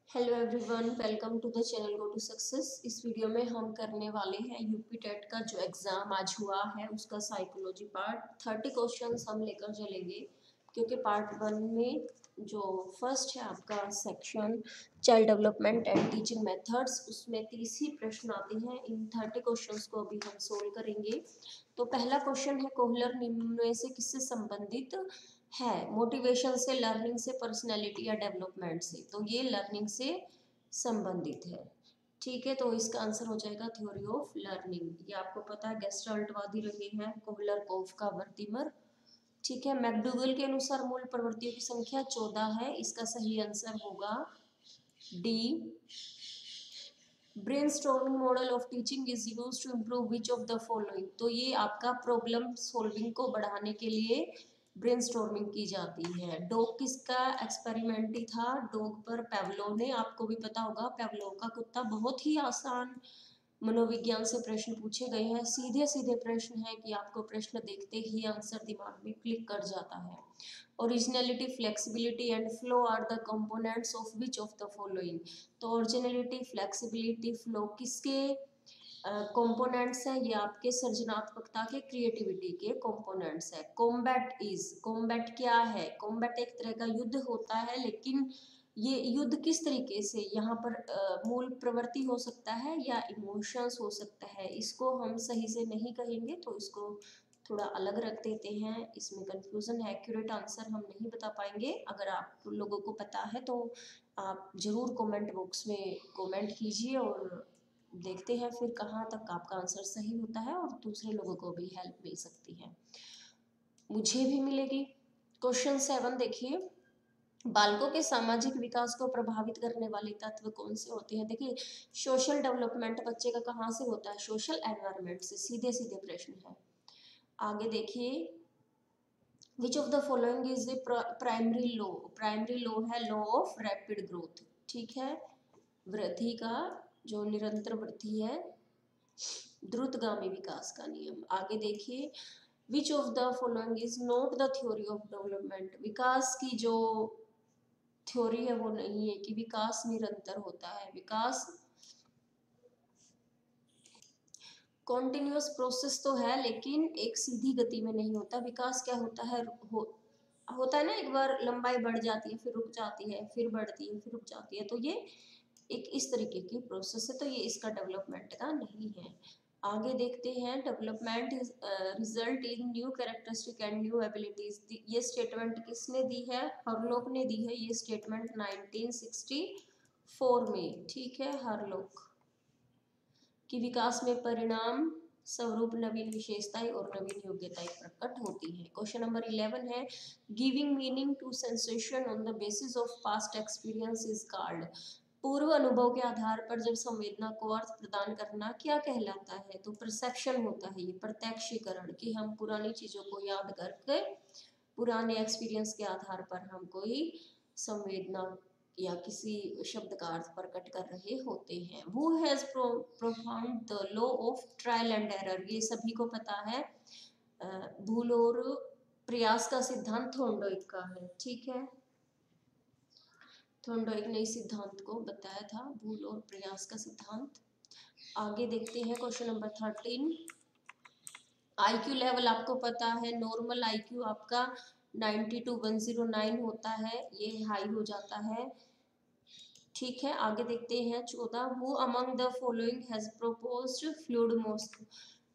Hello everyone, welcome to the channel go to success. इस video में हम करने वाले हैं यूपी टेट का जो एग्ज़ाम आज हुआ है उसका साइकोलॉजी पार्ट 30 क्वेश्चंस हम लेकर चलेंगे, क्योंकि पार्ट 1 में जो फर्स्ट है आपका section child development and teaching methods, उसमें 30 ही प्रश्न आते हैं। इन 30 क्वेश्चंस को अभी हम सोल्व करेंगे। तो पहला क्वेश्चन है, कोहलर निम्न में से किससे संबंधित है? मोटिवेशन से, लर्निंग से, पर्सनैलिटी या डेवलपमेंट से? तो ये लर्निंग से संबंधित है। ठीक है, तो इसका आंसर हो जाएगा थ्योरी ऑफ लर्निंग। ये आपको पता है, गेस्टाल्टवादी रहे हैं कोहलर, कोफका, वर्तीमर। ठीक है, मैकडूगल के अनुसार मूल प्रवृत्तियों की संख्या 14 है। इसका सही आंसर होगा D. Brainstorming model of teaching is used to improve which of the following? तो ये आपका प्रॉब्लम सॉल्विंग को बढ़ाने के लिए ब्रेनस्टॉर्मिंग की जाती है। डॉग किसका एक्सपेरिमेंट ही था? डॉग पर पेवलोव ने। आपको भी पता होगा, पेवलोव का कुत्ता। बहुत ही आसान मनोविज्ञान से प्रश्न पूछे गए हैं, सीधे सीधे प्रश्न है कि आपको प्रश्न देखते ही आंसर दिमाग में क्लिक कर जाता है। Originality, flexibility and flow are the components of which of the following? तो ओरिजिनलिटी, फ्लेक्सिबिलिटी, फ्लो किसके कंपोनेंट्स हैं? ये आपके सृजनात्मकता के, क्रिएटिविटी के कंपोनेंट्स है। कॉम्बैट इज, कॉम्बैट क्या है? कॉम्बैट एक तरह का युद्ध होता है, लेकिन ये युद्ध किस तरीके से? यहाँ पर मूल प्रवृत्ति हो सकता है या इमोशंस हो सकता है। इसको हम सही से नहीं कहेंगे, तो इसको थोड़ा अलग रख देते हैं। इसमें कंफ्यूजन है, एक्यूरेट आंसर हम नहीं बता पाएंगे। अगर आप लोगों को पता है तो आप ज़रूर कमेंट बॉक्स में कमेंट कीजिए, और देखते हैं फिर कहाँ तक आपका आंसर सही होता है, और दूसरे लोगों को भी हेल्प मिल सकती है, मुझे भी मिलेगी। क्वेश्चन 7 देखिए, बालकों के सामाजिक विकास को प्रभावित करने वाले तत्व कौन से होते हैं? देखिए, सोशल डेवलपमेंट बच्चे का कहाँ से होता है? सोशल एनवायरनमेंट से। सीधे सीधे प्रश्न है। आगे देखिए, which of the following is the primary law? Primary law है लॉ ऑफ रैपिड ग्रोथ। ठीक है, वृद्धि का जो निरंतर वृद्धि है, द्रुतगामी विकास का नियम। आगे देखिए, which of the following is not the theory of development? विकास की जो थ्योरी है वो नहीं है कि विकास निरंतर होता है। विकास कॉन्टिन्यूअस प्रोसेस तो है, लेकिन एक सीधी गति में नहीं होता। विकास क्या होता है? होता है ना, एक बार लंबाई बढ़ जाती है, फिर रुक जाती है, फिर बढ़ती है, फिर रुक जाती है। तो ये एक इस तरीके की प्रोसेस है, तो ये इसका डेवलपमेंट का नहीं है। आगे देखते हैं, development is result in new characteristic and new abilities. ये स्टेटमेंट किसने दी है? हरलोक ने दी है ये स्टेटमेंट 1964 में। ठीक है, हरलोक कि विकास में परिणाम स्वरूप नवीन विशेषताएं और नवीन योग्यताएं प्रकट होती हैं। क्वेश्चन नंबर 11 है, giving meaning to sensation on the basis of past experience is called? पूर्व अनुभव के आधार पर जब संवेदना को अर्थ प्रदान करना क्या कहलाता है? तो परसेप्शन होता है, ये प्रत्यक्षीकरण, कि हम पुरानी चीजों को याद करके पुराने एक्सपीरियंस के आधार पर हम कोई संवेदना या किसी शब्द का अर्थ प्रकट कर रहे होते हैं। Who has profound the law of trial and error? ये सभी को पता है, भूल और प्रयास का सिद्धांत थॉर्नडाइक का है। ठीक है, थॉर्नडाइक ने इस सिद्धांत को बताया था, भूल और प्रयास का सिद्धांत। आगे देखते हैं, क्वेश्चन नंबर 13। आईक्यू लेवल आपको पता है, नॉर्मल आईक्यू आपका 90 to 109 होता है, ये हाई हो जाता है। ठीक है, आगे देखते हैं 14। Who among the following has proposed fluid mosque?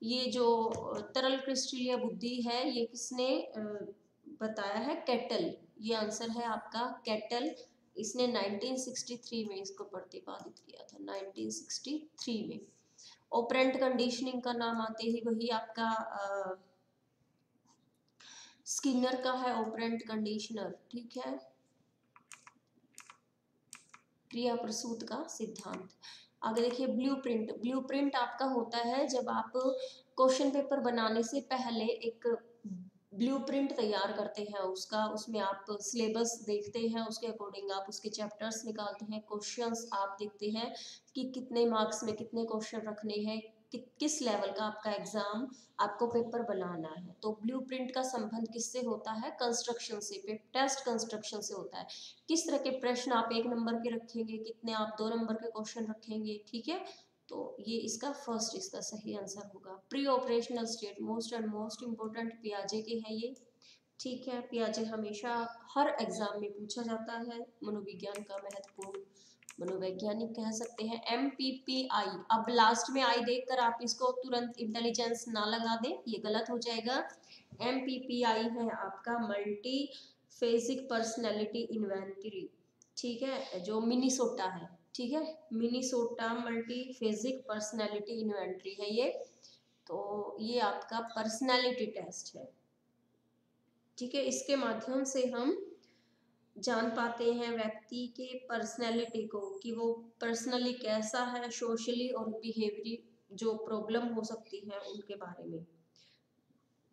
ये जो तरल क्रिस्टलीय बुद्धि है, ये किसने बताया है? केटल। ये आंसर है आपका केटल। इसने 1963 में इसको प्रतिपादित किया था, 1963 में। ऑपरेंट कंडीशनिंग का नाम आते ही वही आपका स्किनर का है, ऑपरेंट कंडीशनर। ठीक है, क्रिया प्रसूत का सिद्धांत। आगे देखिए, ब्लूप्रिंट। ब्लूप्रिंट आपका होता है जब आप क्वेश्चन पेपर बनाने से पहले एक ब्लूप्रिंट तैयार करते हैं उसका, उसमें आप सिलेबस देखते हैं, उसके अकॉर्डिंग आप उसके चैप्टर्स निकालते हैं, क्वेश्चंस आप देखते हैं कि कितने मार्क्स में कितने क्वेश्चन रखने हैं, किस लेवल का आपका एग्जाम आपको पेपर बनाना है। तो ब्लूप्रिंट का संबंध किससे होता है, कंस्ट्रक्शन से, टेस्ट कंस्ट्रक्शन से होता है। किस तरह के प्रश्न आप 1 नंबर के रखेंगे, कितने आप 2 नंबर के क्वेश्चन रखेंगे, ठीक है। तो ये इसका सही आंसर होगा। Preoperational state most and most important पियाजे के हैं ये, ठीक है। पियाजे हमेशा हर एग्जाम में पूछा जाता है, मनोविज्ञान का महत्वपूर्ण मनोवैज्ञानिक कह सकते हैं। MPPI, अब लास्ट में आई देखकर आप इसको तुरंत इंटेलिजेंस ना लगा दें, ये गलत हो जाएगा। MPPI है आपका मल्टी फेजिक पर्सनैलिटी इन्वेंटरी, ठीक है, जो मिनीसोटा है, ठीक है, Minnesota multi phasic personality inventory है ये। तो ये आपका पर्सनैलिटी टेस्ट है, ठीक है। इसके माध्यम से हम जान पाते हैं व्यक्ति के पर्सनैलिटी को कि वो पर्सनली कैसा है, सोशली और बिहेवियरली जो प्रॉब्लम हो सकती है उनके बारे में।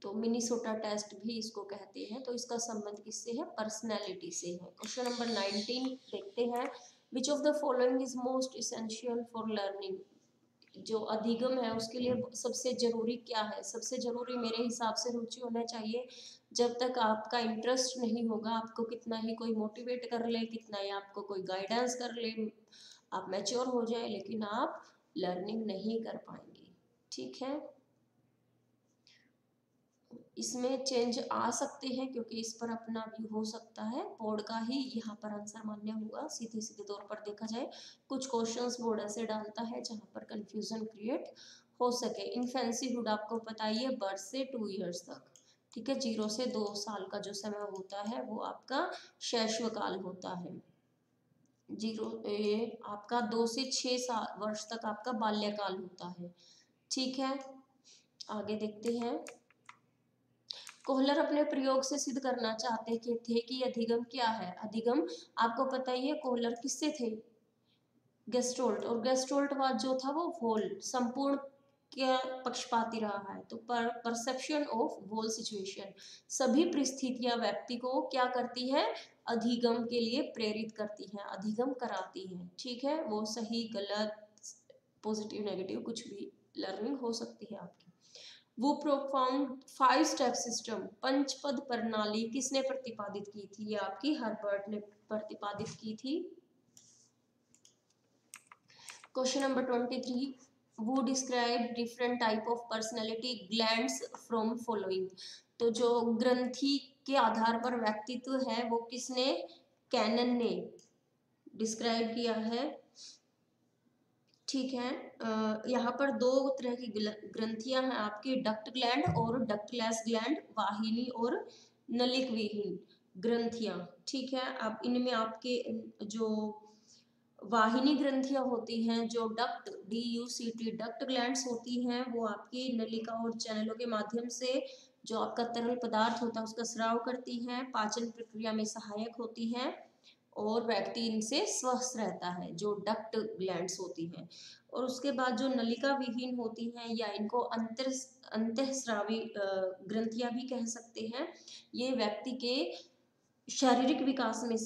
तो मिनीसोटा टेस्ट भी इसको कहते हैं। तो इसका संबंध किससे है, पर्सनैलिटी से है। क्वेश्चन नंबर 19 देखते हैं, विच of the following is most essential for learning. जो अधिगम है उसके लिए सबसे जरूरी क्या है, सबसे जरूरी मेरे हिसाब से रुचि होना चाहिए। जब तक आपका इंटरेस्ट नहीं होगा, आपको कितना ही कोई मोटिवेट कर ले, कितना ही आपको कोई गाइडेंस कर ले, आप मैच्योर हो जाए, लेकिन आप लर्निंग नहीं कर पाएंगे, ठीक है। इसमें चेंज आ सकते हैं क्योंकि इस पर अपना व्यू हो सकता है, बोर्ड का ही यहाँ पर आंसर मान्य होगा सीधे सीधे तौर पर देखा जाए। कुछ क्वेश्चंस बोर्ड ऐसे डालता है जहाँ पर कंफ्यूजन क्रिएट हो सके। इन्फेंसीहुड आपको पता ही है, बर्थ से 2 ईयर्स तक, ठीक है, 0 से 2 साल का जो समय होता है वो आपका शैशवकाल होता है। आपका 2 से 6 वर्ष तक आपका बाल्यकाल होता है, ठीक है। आगे देखते हैं, कोहलर अपने प्रयोग से सिद्ध करना चाहते थे कि अधिगम क्या है। अधिगम आपको पता ही है, कोहलर किससे थे, गेस्टोल्ट, और गेस्टोल्टवाद जो था वो होल संपूर्ण क्या पक्षपाती रहा है। तो परसेप्शन ऑफ होल सिचुएशन, सभी परिस्थितियां व्यक्ति को क्या करती है, अधिगम के लिए प्रेरित करती है, अधिगम कराती है, ठीक है। वो सही गलत पॉजिटिव नेगेटिव कुछ भी लर्निंग हो सकती है आपकी। वो प्रोफाउंड 5 स्टेप सिस्टम, पंचपद प्रणाली किसने प्रतिपादित की थी, ये आपकी हर्बर्ट ने प्रतिपादित की थी। क्वेश्चन नंबर 23, वो describe different type of personality glands from following. तो जो ग्रंथि के आधार पर व्यक्तित्व है वो किसने, कैनन ने डिस्क्राइब किया है, ठीक है। यहाँ पर 2 तरह की ग्रंथियां हैं आपकी, डक्ट ग्लैंड और डक्टलेस ग्लैंड, वाहिनी और नलिक विहीन ग्रंथियां, ठीक है। अब इनमें आपके जो वाहिनी ग्रंथियां होती हैं, जो DUCT डक्ट ग्लैंड्स होती हैं, वो आपकी नलिका और चैनलों के माध्यम से जो आपका तरल पदार्थ होता है उसका स्राव करती हैं, पाचन प्रक्रिया में सहायक होती हैं और व्यक्ति इनसे स्वस्थ रहता है, जो डक्ट ग्लैंड्स होती हैं। और उसके बाद जो नलिका विहीन होती हैं या इनको अंतःस्रावी ग्रंथियां भी कह सकते हैं, ये व्यक्ति के शारीरिक विकास में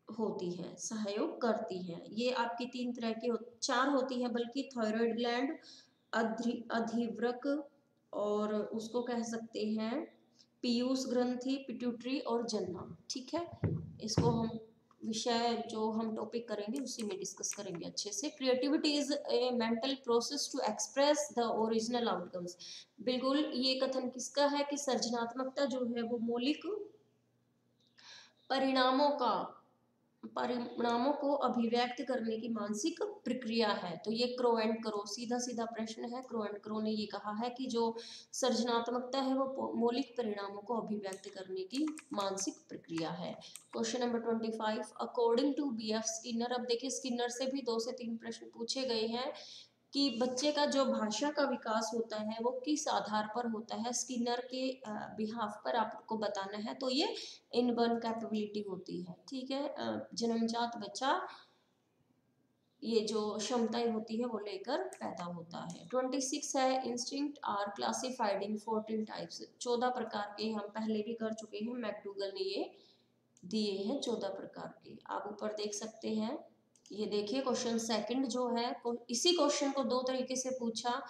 होती है, सहयोग करती हैं। ये आपकी 3 तरह की 4 होती है बल्कि, थायराइड ग्लैंड, अधिवृक, और उसको कह सकते हैं पीयूष ग्रंथि, पिट्यूटरी और जन्ना, ठीक है। इसको हम विषय जो हम टॉपिक करेंगे उसी में डिस्कस करेंगे अच्छे से। Creativity is a mental process to express the original outcomes. बिल्कुल, ये कथन किसका है कि सर्जनात्मकता जो है वो मौलिक परिणामों को अभिव्यक्त करने की मानसिक प्रक्रिया है। तो ये क्रो एंड करो सीधा सीधा प्रश्न है। क्रो एंड करो ने ये कहा है कि जो सर्जनात्मकता है वो मौलिक परिणामों को अभिव्यक्त करने की मानसिक प्रक्रिया है। Question number 25, according to BF Skinner. अब देखिए स्किनर से भी 2 से 3 प्रश्न पूछे गए हैं कि बच्चे का जो भाषा का विकास होता है वो किस आधार पर होता है, स्किनर के बिहाफ पर आपको बताना है। तो ये इनबर्न कैपेबिलिटी होती है, ठीक है। जन्मजात बच्चा ये जो क्षमताएं होती है वो लेकर पैदा होता है। 26 है, instinct are classified in 14 types. 14 प्रकार के हम पहले भी कर चुके हैं, मैकडूगल ने ये दिए हैं 14 प्रकार के, आप ऊपर देख सकते हैं। ये देखिए क्वेश्चन सेकंड जो है, इसी क्वेश्चन को दो तरीके से पूछा।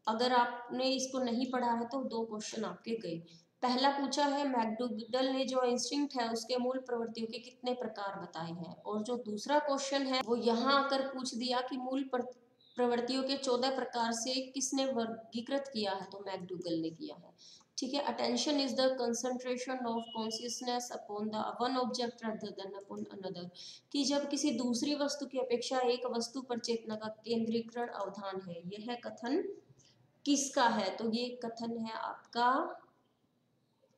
अगर आपने इसको नहीं पढ़ा है तो दो क्वेश्चन आपके गए। पहला पूछा है मैकडूगल ने जो इंस्टिंक्ट है उसके मूल प्रवृत्तियों के कितने प्रकार बताए हैं, और जो दूसरा क्वेश्चन है वो यहाँ आकर पूछ दिया कि मूल प्रवृत्तियों के 14 प्रकार से किसने वर्गीकृत किया है, तो मैकडूगल ने किया है। ठीक है। Attention is the concentration of consciousness upon the one object rather than upon another, कि जब किसी दूसरी वस्तु की अपेक्षा एक वस्तु पर चेतना का केंद्रीकरण अवधान है। यह है कथन किसका है, तो ये कथन है आपका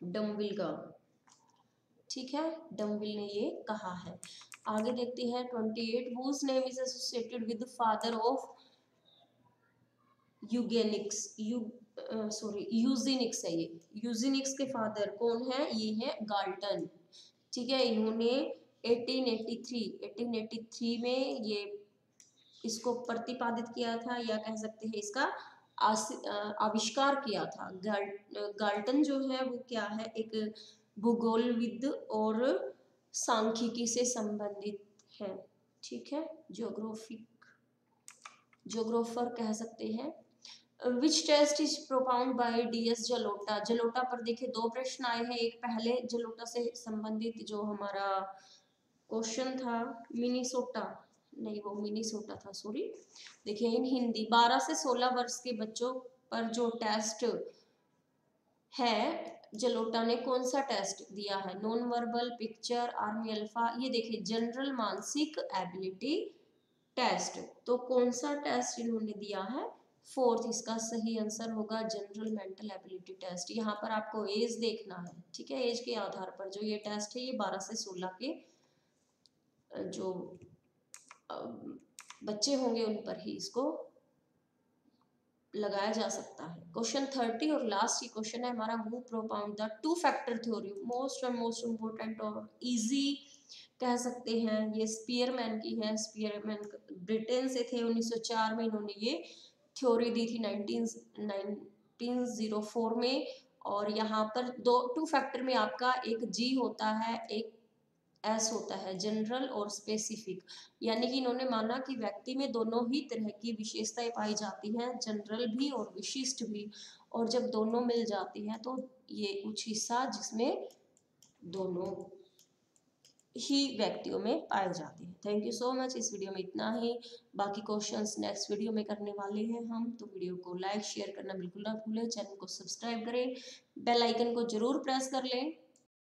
डम्विल का। ठीक है, डम्विल ने ये कहा है। आगे देखते हैं 28, whose name is associated with the father of यूगेनिक्स, Eugenix है ये। यूजेनिक्स के फादर कौन है, ये है गाल्टन। ठीक है, इन्होंने 1883 में ये इसको प्रतिपादित किया था, या कह सकते हैं इसका आविष्कार किया था। गाल्टन जो है वो क्या है, एक भूगोलविद और सांख्यिकी से संबंधित है। ठीक है, ज्योग्राफर कह सकते हैं। Which test is propound by DS Jalota. Jalota पर देखिए दो प्रश्न आए हैं। एक पहले जलोटा से संबंधित जो हमारा क्वेश्चन था, मिनीसोटा, नहीं वो मिनीसोटा था, सॉरी। देखिए इन हिंदी 12 से 16 वर्ष के बच्चों पर जो टेस्ट है, जलोटा ने कौन सा टेस्ट दिया है, non verbal, picture, army alpha. ये देखिए जनरल मानसिक एबिलिटी टेस्ट, तो कौन सा टेस्ट इन्होंने दिया है, फोर्थ। इसका सही आंसर होगा जनरल मेंटल एबिलिटी टेस्ट। यहाँ पर आपको एज देखना है। ठीक है, एज के आधार पर जो ये टेस्ट है ये 12 से 16 के जो बच्चे होंगे उन पर ही इसको लगाया जा सकता है। क्वेश्चन 30 और लास्ट ही क्वेश्चन है हमारा, who प्रोपाउंड the two factor theory. Most important और इजी कह सकते हैं। ये स्पीयरमैन की है। स्पीयरमैन ब्रिटेन से थे, 1904 में इन्होंने ये थ्योरी दी थी 1904 में। और यहाँ पर टू फैक्टर में आपका एक जी होता है, एक एस होता है, जनरल और स्पेसिफिक। यानी कि इन्होंने माना कि व्यक्ति में दोनों ही तरह की विशेषताएं पाई जाती हैं, जनरल भी और विशिष्ट भी। और जब दोनों मिल जाती हैं तो ये कुछ हिस्सा जिसमें दोनों ही व्यक्तियों में पाए जाते हैं। Thank you so much. इस वीडियो में इतना ही। बाकी क्वेश्चंस नेक्स्ट वीडियो में करने वाले हैं हम, तो वीडियो को लाइक शेयर करना बिल्कुल ना भूलें। चैनल को सब्सक्राइब करें, बेल आइकन को जरूर प्रेस कर लें